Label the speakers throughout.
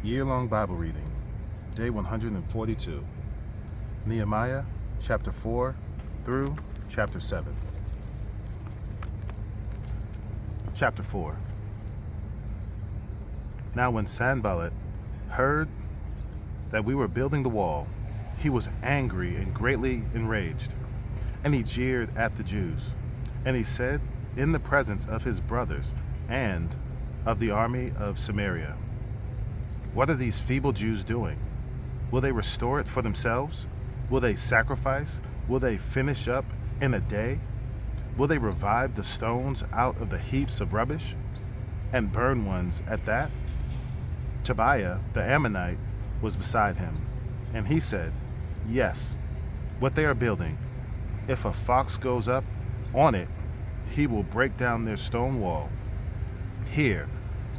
Speaker 1: Year-long Bible reading, day 142, Nehemiah chapter 4 through chapter 7. Chapter 4. Now when Sanballat heard that we were building the wall, he was angry and greatly enraged, and he jeered at the Jews. And he said in the presence of his brothers and of the army of Samaria, "What are these feeble Jews doing? Will they restore it for themselves? Will they sacrifice? Will they finish up in a day? Will they revive the stones out of the heaps of rubbish and burn ones at that?" Tobiah the Ammonite was beside him, and he said, "Yes, what they are building, if a fox goes up on it, he will break down their stone wall. Hear,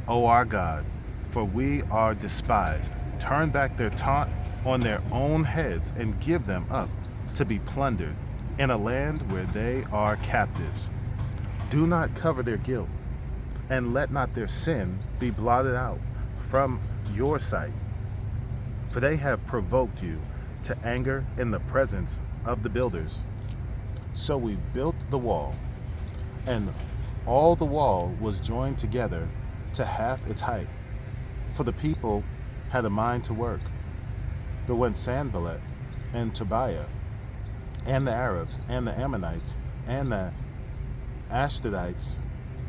Speaker 1: O our God, for we are despised. Turn back their taunt on their own heads and give them up to be plundered in a land where they are captives. Do not cover their guilt, and let not their sin be blotted out from your sight. For they have provoked you to anger in the presence of the builders." So we built the wall, and all the wall was joined together to half its height, for the people had a mind to work. But when Sanballat and Tobiah and the Arabs and the Ammonites and the Ashdodites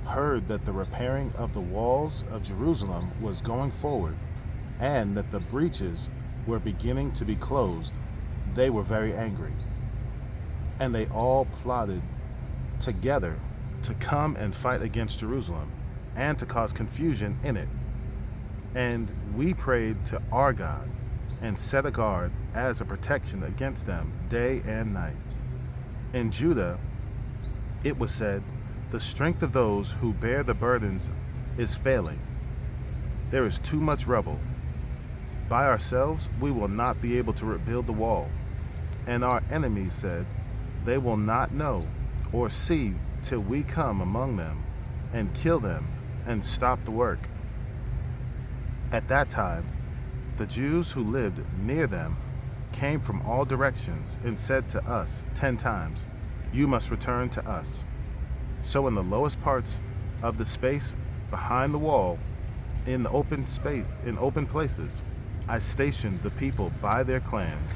Speaker 1: heard that the repairing of the walls of Jerusalem was going forward, and that the breaches were beginning to be closed, they were very angry. And they all plotted together to come and fight against Jerusalem, and to cause confusion in it. And we prayed to our God, and set a guard as a protection against them day and night. In Judah, it was said, "The strength of those who bear the burdens is failing. There is too much rubble. By ourselves we will not be able to rebuild the wall." And our enemies said, "They will not know or see till we come among them and kill them and stop the work." At that time, the Jews who lived near them came from all directions and said to us 10 times, "You must return to us." So in the lowest parts of the space behind the wall, in open places, I stationed the people by their clans,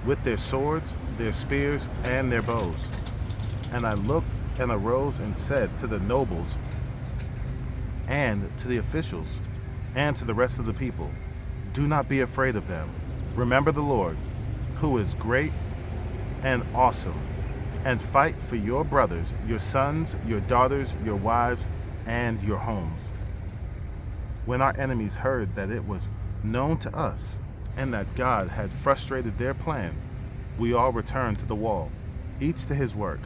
Speaker 1: with their swords, their spears, and their bows. And I looked and arose and said to the nobles and to the officials and to the rest of the people, "Do not be afraid of them. Remember the Lord, who is great and awesome, and fight for your brothers, your sons, your daughters, your wives, and your homes." When our enemies heard that it was known to us, and that God had frustrated their plan, we all returned to the wall, each to his work.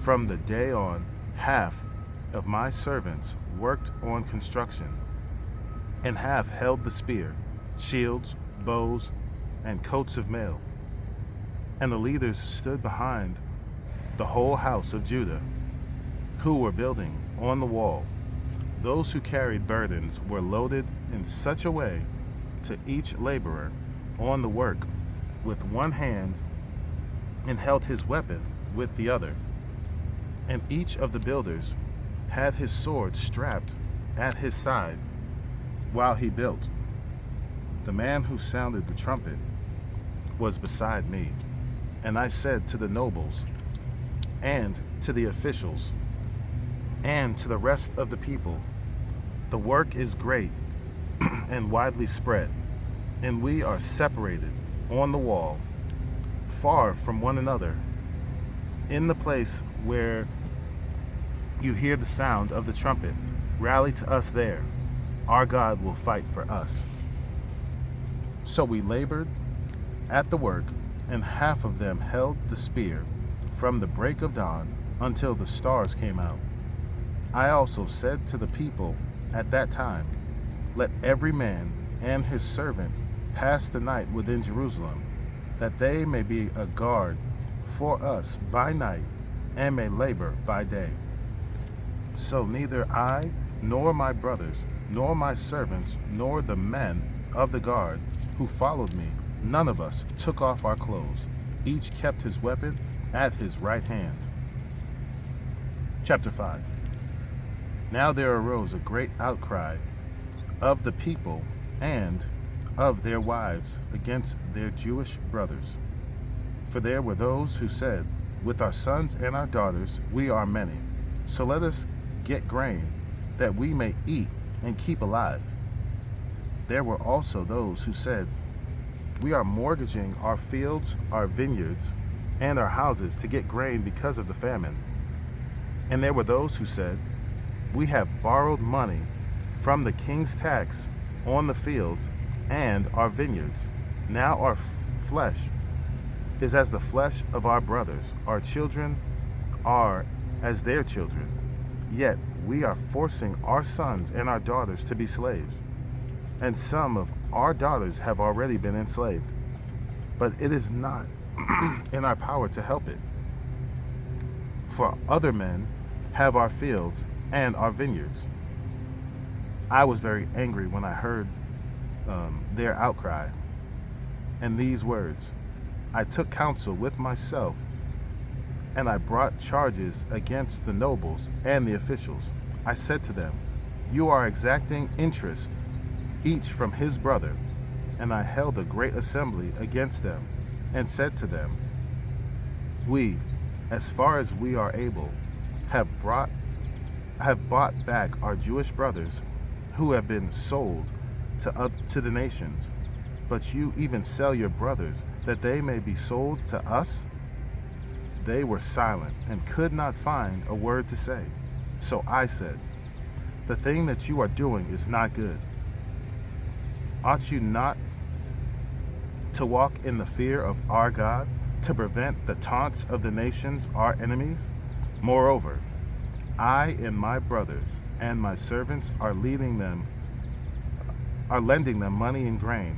Speaker 1: From the day on, half of my servants worked on construction, and half held the spear, shields, bows, and coats of mail. And the leaders stood behind the whole house of Judah, who were building on the wall. Those who carried burdens were loaded in such a way to each laborer on the work with one hand, and held his weapon with the other. And each of the builders had his sword strapped at his side while he built. The man who sounded the trumpet was beside me, and I said to the nobles and to the officials and to the rest of the people, "The work is great and widely spread, and we are separated on the wall, far from one another. In the place where you hear the sound of the trumpet, rally to us there. Our God will fight for us." So we labored at the work, and half of them held the spear from the break of dawn until the stars came out. I also said to the people at that time, "Let every man and his servant pass the night within Jerusalem, that they may be a guard for us by night and may labor by day." So neither I nor my brothers nor my servants, nor the men of the guard who followed me, none of us took off our clothes. Each kept his weapon at his right hand. Chapter 5. Now there arose a great outcry of the people and of their wives against their Jewish brothers. For there were those who said, with our sons and our daughters we are many, so let us get grain, that we may eat and keep alive. There were also those who said, we are mortgaging our fields, our vineyards, and our houses to get grain because of the famine. And there were those who said, we have borrowed money from the king's tax on the fields and our vineyards. Now our flesh is as the flesh of our brothers, our children are as their children. Yet we are forcing our sons and our daughters to be slaves, and some of our daughters have already been enslaved. But it is not in our power to help it, for other men have our fields and our vineyards. I was very angry when I heard their outcry and these words. I took counsel with myself, and I brought charges against the nobles and the officials. I said to them, you are exacting interest, each from his brother. And I held a great assembly against them, and said to them, we, as far as we are able, have bought back our Jewish brothers who have been sold to the nations. But you even sell your brothers, that they may be sold to us? They were silent and could not find a word to say. So I said, the thing that you are doing is not good. Ought you not to walk in the fear of our God, to prevent the taunts of the nations, our enemies? Moreover, I and my brothers and my servants are lending them money and grain.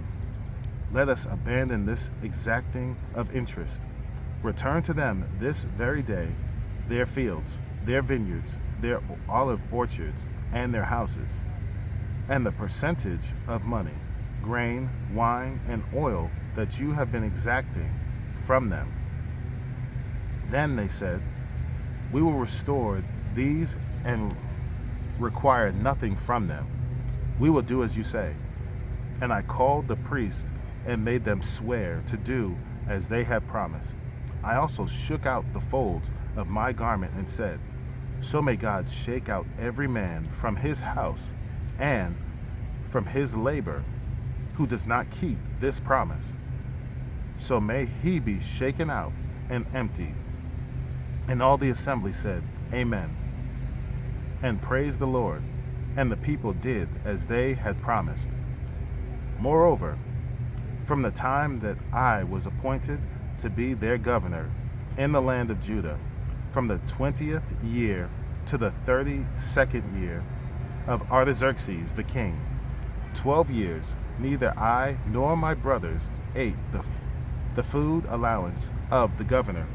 Speaker 1: Let us abandon this exacting of interest. Return to them this very day their fields, their vineyards, their olive orchards, and their houses, and the percentage of money, grain, wine, and oil that you have been exacting from them. Then they said, we will restore these and require nothing from them. We will do as you say. And I called the priests and made them swear to do as they had promised. I also shook out the folds of my garment and said, so may God shake out every man from his house and from his labor who does not keep this promise. So may he be shaken out and empty. And all the assembly said, Amen, and praised the Lord. And the people did as they had promised. Moreover, from the time that I was appointed to be their governor in the land of Judah, from the 20th year to the 32nd year of Artaxerxes the king, 12 years, neither I nor my brothers ate the food allowance of the governor.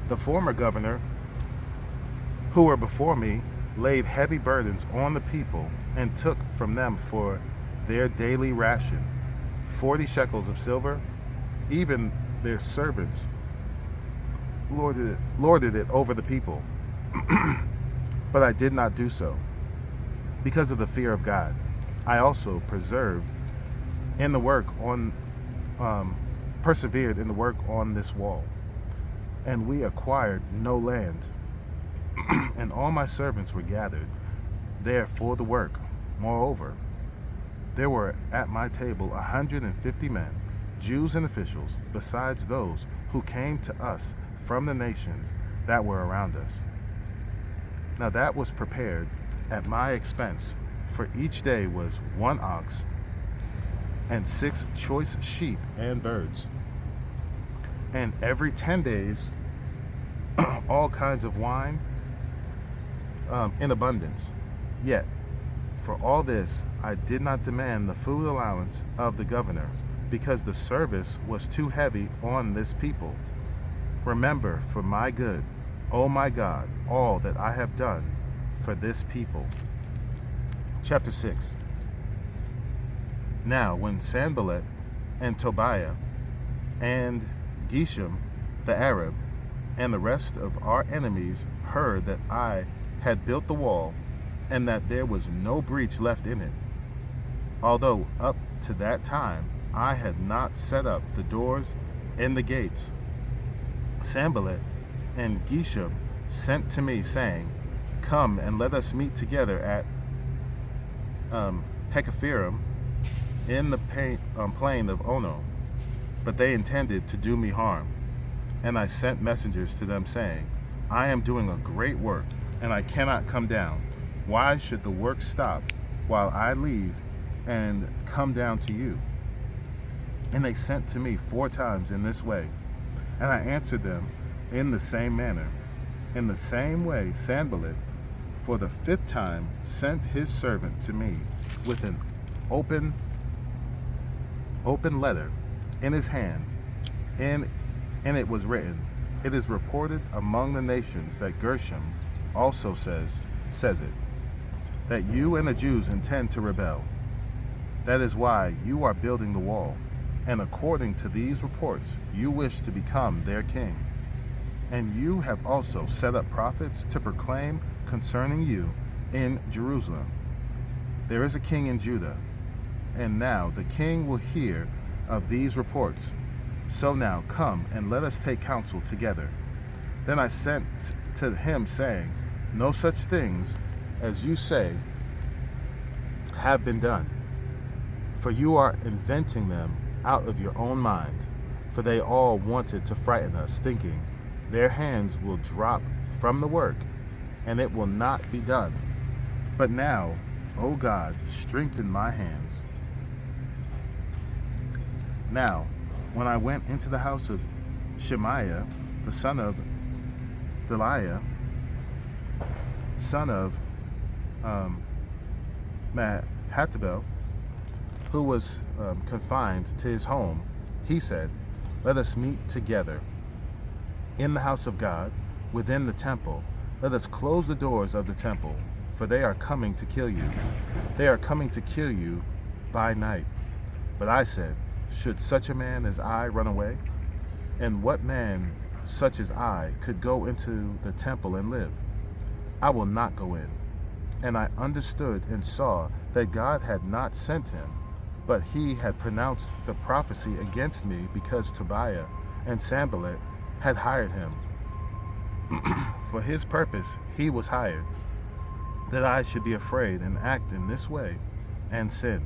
Speaker 1: The former governor, who were before me, laid heavy burdens on the people and took from them for their daily ration 40 shekels of silver. Even their servants lorded it over the people. But I did not do so because of the fear of God. I also persevered in the work on this wall, and we acquired no land. And all my servants were gathered there for the work. Moreover, there were at my table 150 men, Jews and officials, besides those who came to us from the nations that were around us. Now that was prepared at my expense, for each day was 1 ox and 6 choice sheep and birds, and every 10 days all kinds of wine in abundance. Yet for all this I did not demand the food allowance of the governor, because the service was too heavy on this people. Remember for my good, O my God, all that I have done for this people. Chapter 6. Now when Sanballat and Tobiah and Geshem the Arab and the rest of our enemies heard that I had built the wall, and that there was no breach left in it, although up to that time I had not set up the doors and the gates, Sanballat and Geshem sent to me, saying, Come and let us meet together at Hekaphirim in the plain of Ono. But they intended to do me harm. And I sent messengers to them, saying, I am doing a great work, and I cannot come down. Why should the work stop while I leave and come down to you? And they sent to me 4 times in this way, and I answered them in the same manner. In the same way, Sanballat, for the 5th time, sent his servant to me with an open letter in his hand, and in it was written, It is reported among the nations that Gershom also says it, that you and the Jews intend to rebel. That is why you are building the wall, and according to these reports, you wish to become their king. And you have also set up prophets to proclaim concerning you in Jerusalem, There is a king in Judah, and now the king will hear of these reports. So now come and let us take counsel together. Then I sent to him, saying, No such things as you say have been done, for you are inventing them out of your own mind. For they all wanted to frighten us, thinking, Their hands will drop from the work, and it will not be done. But now, O God, strengthen my hands. Now, when I went into the house of Shemaiah, the son of Delaiah, son of Mahatabel, who was confined to his home, he said, Let us meet together in the house of God, within the temple. Let us close the doors of the temple, for they are coming to kill you. They are coming to kill you by night. But I said, Should such a man as I run away? And what man such as I could go into the temple and live? I will not go in. And I understood and saw that God had not sent him, but he had pronounced the prophecy against me, because Tobiah and Sanballat had hired him. For his purpose he was hired, that I should be afraid and act in this way and sin.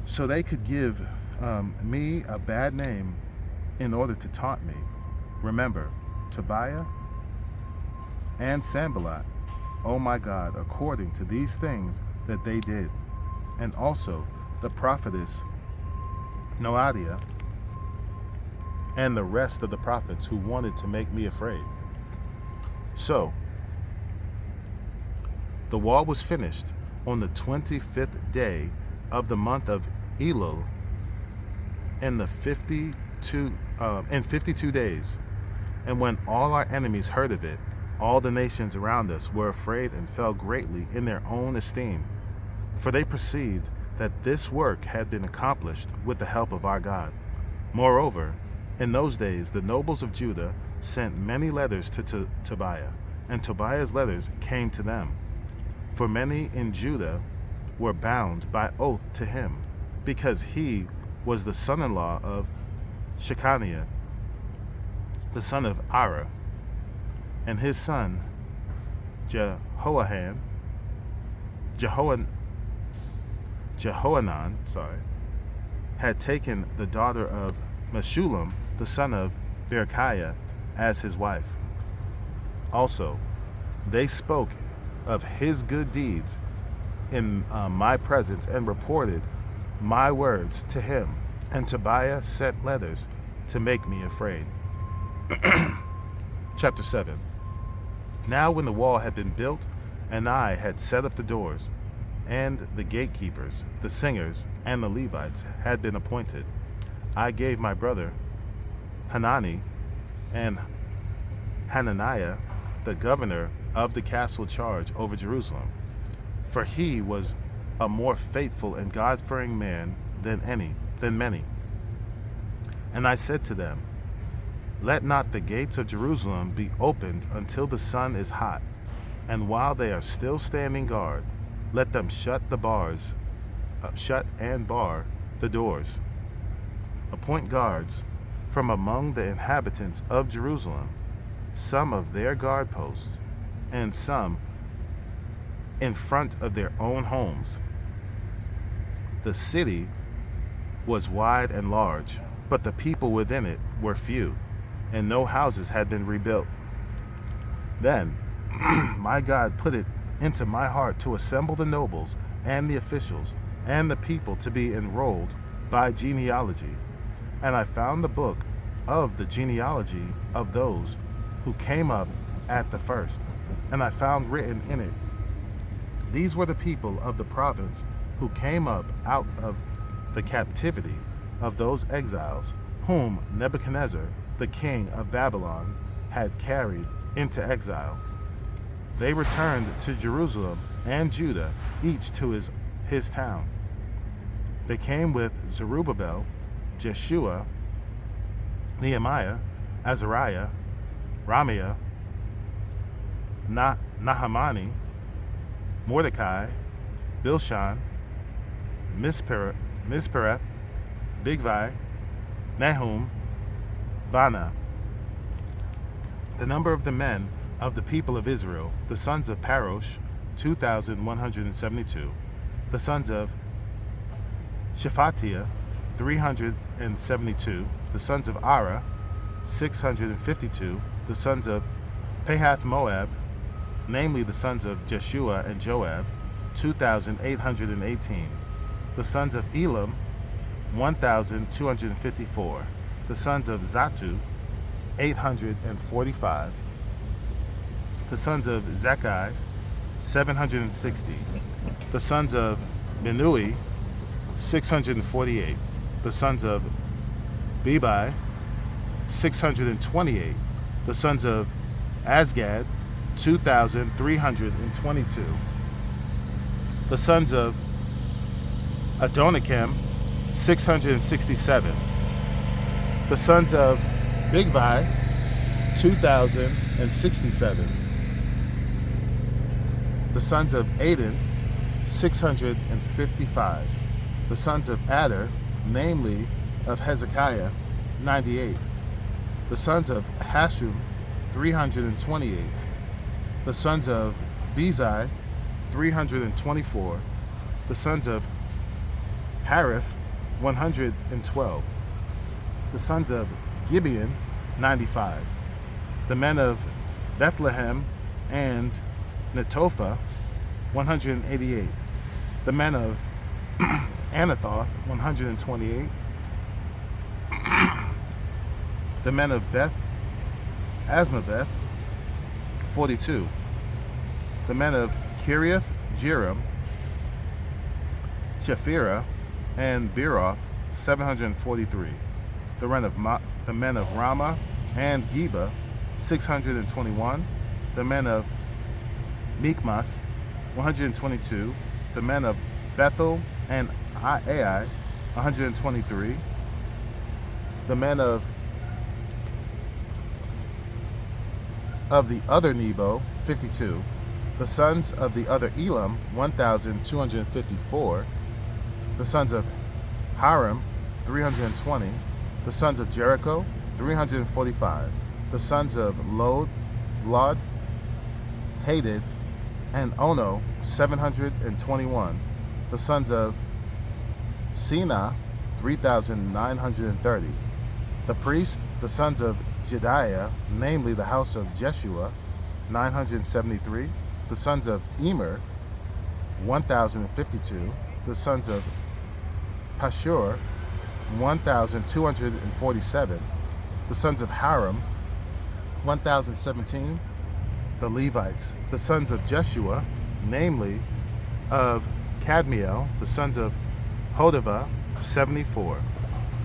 Speaker 1: So they could give me a bad name in order to taunt me. Remember, Tobiah and Sanballat, O my God, according to these things that they did, and also the prophetess Noadiah, and the rest of the prophets who wanted to make me afraid. So, the wall was finished on the 25th day of the month of Elul in 52 days. And when all our enemies heard of it, all the nations around us were afraid and fell greatly in their own esteem. For they perceived that this work had been accomplished with the help of our God. Moreover, in those days the nobles of Judah sent many letters to Tobiah, and Tobiah's letters came to them. For many in Judah were bound by oath to him, because he was the son-in-law of Shechaniah, the son of Ara, and his son Jehohanan, had taken the daughter of Meshullam, the son of Berechiah, as his wife. Also, they spoke of his good deeds in my presence and reported my words to him. And Tobiah sent letters to make me afraid. Chapter 7. Now when the wall had been built, and I had set up the doors, and the gatekeepers, the singers, and the Levites had been appointed, I gave my brother Hanani and Hananiah, the governor of the castle, charge over Jerusalem. For he was a more faithful and God-fearing man than many. And I said to them, let not the gates of Jerusalem be opened until the sun is hot, and while they are still standing guard, let them shut and bar the doors. Appoint guards from among the inhabitants of Jerusalem, some of their guard posts, and some in front of their own homes. The city was wide and large, but the people within it were few, and no houses had been rebuilt. Then my God put it into my heart to assemble the nobles and the officials and the people to be enrolled by genealogy. And I found the book of the genealogy of those who came up at the first, and I found written in it, these were the people of the province who came up out of the captivity of those exiles whom Nebuchadnezzar, the king of Babylon, had carried into exile. They returned to Jerusalem and Judah, each to his town. They came with Zerubbabel, Jeshua, Nehemiah, Azariah, Ramiah, Nahamani, Mordecai, Bilshan, Mispereth, Bigvai, Nahum, Bana. The number of the men of the people of Israel, the sons of Parosh, 2,172. The sons of Shephatiah, 372. The sons of Ara, 652. The sons of Pahath Moab, namely the sons of Jeshua and Joab, 2,818. The sons of Elam, 1,254. The sons of Zatu, 845. The sons of Zakkai, 760. The sons of Binui, 648. The sons of Bebai, 628. The sons of Azgad, 2,322. The sons of Adonikam, 667. The sons of Bigvai, 2,067. The sons of Aden, 655. The sons of Adar, namely of Hezekiah, 98. The sons of Hashum, 328. The sons of Bezai, 324. The sons of Hariph, 112. The sons of Gibeon, 95. The men of Bethlehem and Netophah, 188. The men of Anathoth, 128. The men of Beth Asmaveth, 42. The men of Kiriath Jearim, Shephirah, and Beeroth, 743. The men of Ramah and Geba, 621. The men of Mikmas, 122. The men of Bethel and Ai, 123. The men of the other Nebo, 52. The sons of the other Elam, 1,254. The sons of Haram, 320. The sons of Jericho, 345. The sons of Lod, Hadid, and Ono, 721. The sons of Sina, 3,930. The priest, the sons of Jediah, namely the house of Jeshua, 973. The sons of Emer, 1,052. The sons of Pashur, 1,247. The sons of Haram, 1,017. The Levites, the sons of Jeshua, namely of Kadmiel, the sons of Hodavah, 74.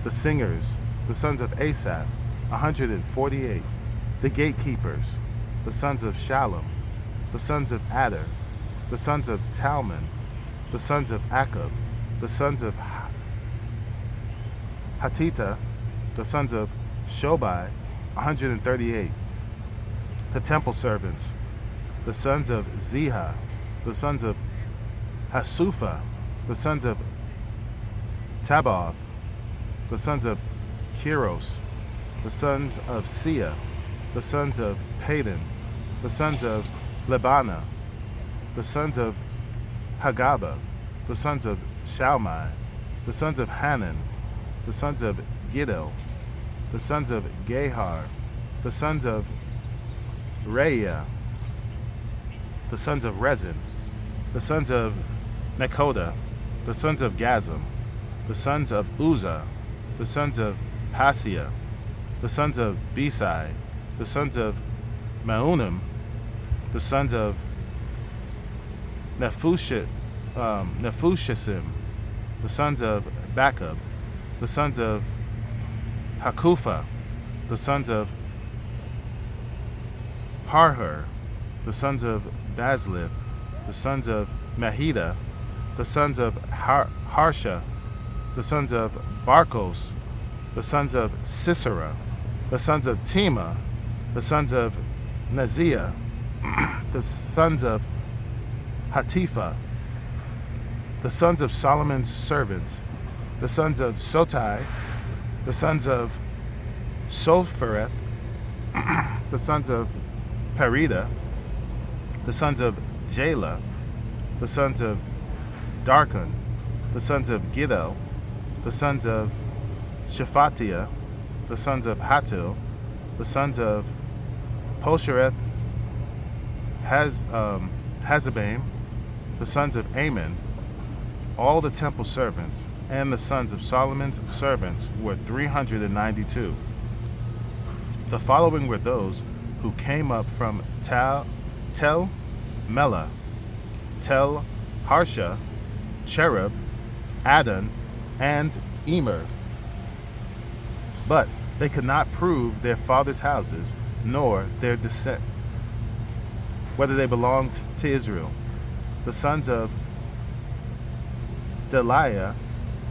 Speaker 1: The singers, the sons of Asaph, 148. The gatekeepers, the sons of Shallum, the sons of Adar, the sons of Talmon, the sons of Akub, the sons of Hatita, the sons of Shobai, 138. The temple servants, the sons of Ziha, the sons of Hasufa, the sons of Tabaoth, the sons of Kiros, the sons of Sia, the sons of Padan, the sons of Lebana, the sons of Hagaba, the sons of Shalmai, the sons of Hanan, the sons of Giddel, the sons of Gehar, the sons of Reaiah, the sons of Rezin, the sons of Nekoda, the sons of Gazam, the sons of Uzzah, the sons of Paseah, the sons of Besai, the sons of Meunim, the sons of Nephushim, the sons of Bakab, the sons of Hakufa, the sons of Harhur, the sons of Bazlith, the sons of Mahida, the sons of Harsha, the sons of Barkos, the sons of Sisera, the sons of Tema, the sons of Neziah, the sons of Hatifa, the sons of Solomon's servants, the sons of Sotai, the sons of Sophereth, the sons of Perida, the sons of Jala, the sons of Darkon, the sons of Giddel, the sons of Shephatiah, the sons of Hatil, the sons of Poshereth, Hazabim, the sons of Ammon, all the temple servants, and the sons of Solomon's servants were 392. The following were those who came up from Tel Melah, Tel Harsha, Cherub, Adon, and Emer. But they could not prove their fathers' houses, nor their descent, whether they belonged to Israel. The sons of Delaiah,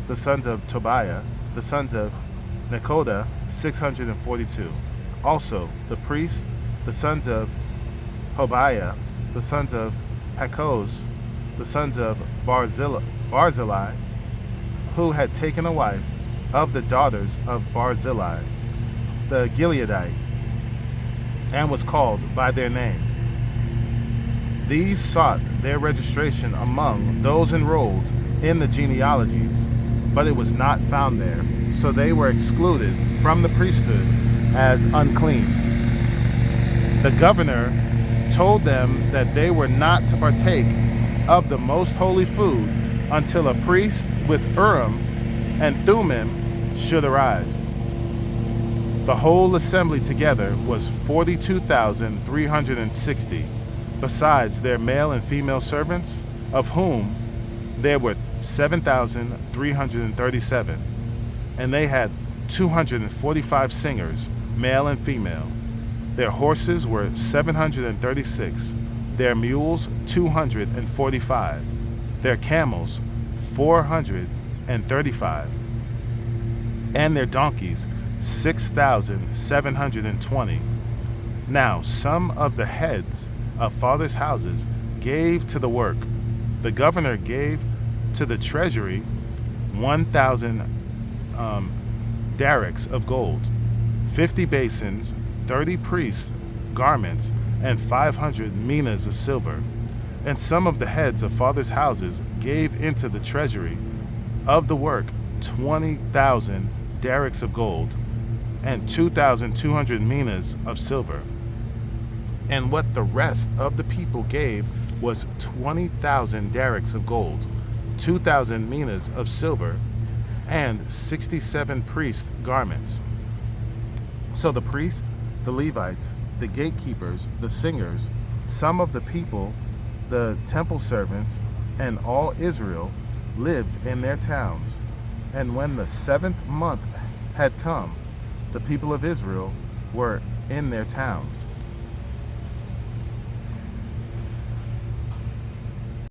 Speaker 1: the sons of Tobiah, the sons of Nekoda, 642. Also, the priests, the sons of Hobiah, the sons of Hakoz, the sons of Barzillai, who had taken a wife of the daughters of Barzillai, the Gileadite, and was called by their name. These sought their registration among those enrolled in the genealogies, but it was not found there, so they were excluded from the priesthood as unclean. The governor told them that they were not to partake of the most holy food until a priest with Urim and Thummim should arise. The whole assembly together was 42,360, besides their male and female servants, of whom there were 7,337, and they had 245 singers, male and female. Their horses were 736, their mules 245, their camels 435, and their donkeys 6,720. Now some of the heads of fathers' houses gave to the work. The governor gave to the treasury 1,000 darics of gold, 50 basins, 30 priests' garments, and 500 minas of silver. And some of the heads of fathers' houses gave into the treasury of the work 20,000 darics of gold, and 2,200 minas of silver. And what the rest of the people gave was 20,000 darics of gold, 2,000 minas of silver, and 67 priest garments. So the priests, the Levites, the gatekeepers, the singers, some of the people, the temple servants, and all Israel lived in their towns. And when the 7th month had come, the people of Israel were in their towns.